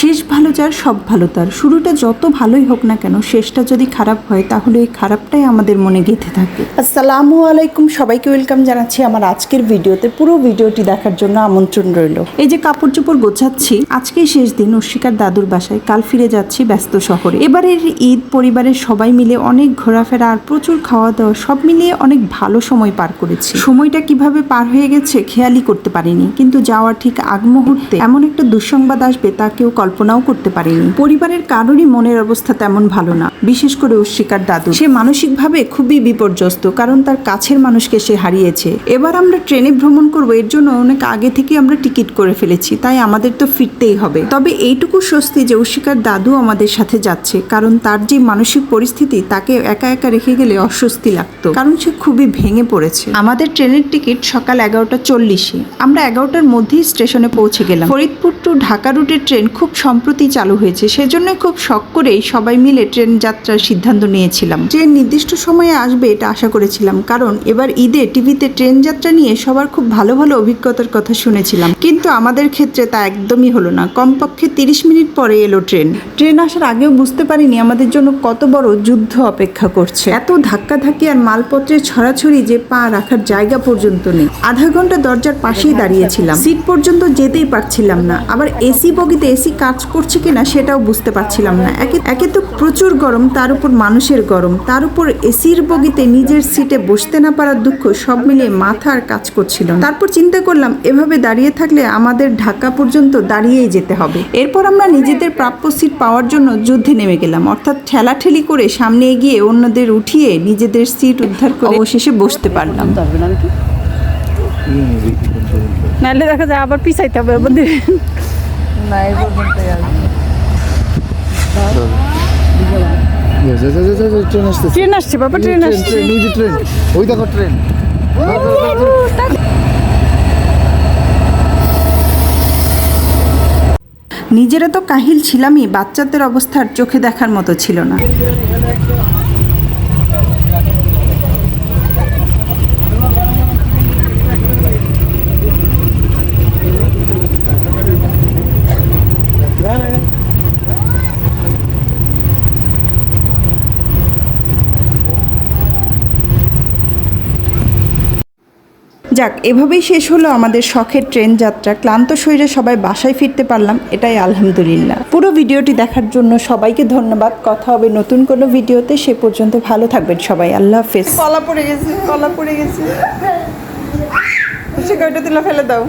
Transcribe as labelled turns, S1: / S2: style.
S1: শেষ ভালো যার সব ভালো তার। শুরুটা যত ভালোই হোক না কেন, শেষটা যদি খারাপ হয় তাহলে এই খারাপটাই আমাদের মনে গেঁথে থাকে। আসসালামু আলাইকুম, সবাইকে ওয়েলকাম জানাচ্ছি আমার আজকের ভিডিওতে। পুরো ভিডিওটি দেখার জন্য আমন্ত্রণ রইল। এই যে কাপড় চোপড় গোছাচ্ছি, আজকেই শেষ দিন উর্শিকার দাদুর বাসায়, কাল ফিরে যাচ্ছি ব্যস্ত শহরে। এবারের ঈদ পরিবারের সবাই মিলে অনেক ঘোরাফেরা আর প্রচুর খাওয়া দাওয়া, সব মিলিয়ে অনেক ভালো সময় পার করেছি। সময়টা কিভাবে পার হয়ে গেছে খেয়ালই করতে পারিনি, কিন্তু যাওয়ার ঠিক আগ মুহূর্তে এমন একটা দুঃসংবাদ আসবে তা কেউ কল্পনাও করতে পারিনি। পরিবারের কারোরই মনের অবস্থা তেমন ভালো না, বিশেষ করে উর্শিকার দাদু। সে মানসিকভাবে খুবই বিপর্যস্ত, কারণ তার কাছের মানুষকে সে হারিয়েছে। এবার আমরা ট্রেনে ভ্রমণ করব, এর জন্য অনেক আগে থেকে আমরা টিকিট করে ফেলেছি, তাই আমাদের তো ফিরতেই হবে। তবে এইটুকু স্বস্তি যে উর্শিকার দাদু আমাদের সাথে যাচ্ছে, কারণ তার যে মানসিক পরিস্থিতি, তাকে একা একা রেখে গেলে অস্বস্তি লাগতো, কারণ সে খুবই ভেঙে পড়েছে। আমাদের ট্রেনের টিকিট সকাল 11:40। আমরা 11টার মধ্যেই স্টেশনে পৌঁছে গেলাম। ফরিদপুর টু ঢাকা রুটের ট্রেন খুব সম্প্রতি চালু হয়েছে, সেজন্য খুব শখ করেই সবাই মিলে ট্রেন যাত্রার সিদ্ধান্ত নিয়েছিলাম। ট্রেন নির্দিষ্ট সময়ে আসবে এটা আশা করেছিলাম, কারণ এবার ঈদে টিভিতে ট্রেন যাত্রা নিয়ে সবার খুব ভালো ভালো অভিজ্ঞতার কথা শুনেছিলাম, কিন্তু আমাদের ক্ষেত্রে তা একদমই হলো না। কমপক্ষে 30 মিনিট পরে এলো ট্রেন। ট্রেন আসার আগেও বুঝতে পারিনি আমাদের জন্য কত বড় যুদ্ধ অপেক্ষা করছে। এত ধাক্কাধাক্কি আর মালপত্রের ছড়াছড়ি যে পা রাখার জায়গা পর্যন্ত নেই। আধা ঘন্টা দরজার পাশেই দাঁড়িয়েছিলাম, সিট পর্যন্ত যেতেই পারছিলাম না। আবার এসি বগিতে এসি কাজ করছে কিনা সেটাও বুঝতে পারছিলাম না। একে তো প্রচুর গরম, তার উপর মানুষের গরম, তার উপর এসির বগিতে নিজের সিটে বসতে না পারার দুঃখ, সব মিলিয়ে মাথা আর কাজ করছিল না। তারপর চিন্তা করলাম, এভাবে দাঁড়িয়ে থাকলে আমাদের ঢাকা পর্যন্ত দাঁড়িয়েই যেতে হবে। এরপর আমরা নিজেদের প্রাপ্য সিট পাওয়ার জন্য যুদ্ধে নেমে গেলাম, অর্থাৎ ঠেলাঠেলি করে সামনে এগিয়ে অন্যদের উঠিয়ে নিজেদের সিট উদ্ধার করে অবশেষে বসতে পারলাম।
S2: নাহলে দেখা যায় আবার পিছাইতে হবে আমাদের। ট্রেন আসছে বাবা, ট্রেন আসছে।
S3: ওই দেখো ট্রেন।
S1: নিজেরা তো কাহিল ছিলামই, বাচ্চাদের অবস্থার চোখে দেখার মতো ছিল না। যাক, এভাবেই শেষ হলো আমাদের শখের ট্রেন যাত্রা। ক্লান্ত শরীরে সবাই বাসায় ফিরতে পারলাম, এটাই আলহামদুলিল্লাহ। পুরো ভিডিওটি দেখার জন্য সবাইকে ধন্যবাদ। কথা হবে নতুন কোনো ভিডিওতে, সে পর্যন্ত ভালো থাকবেন সবাই। আল্লাহ হাফেজ। কলা পড়ে গেছে, কলা পড়ে গেছে। ওটা তুলে ফেলে দাও।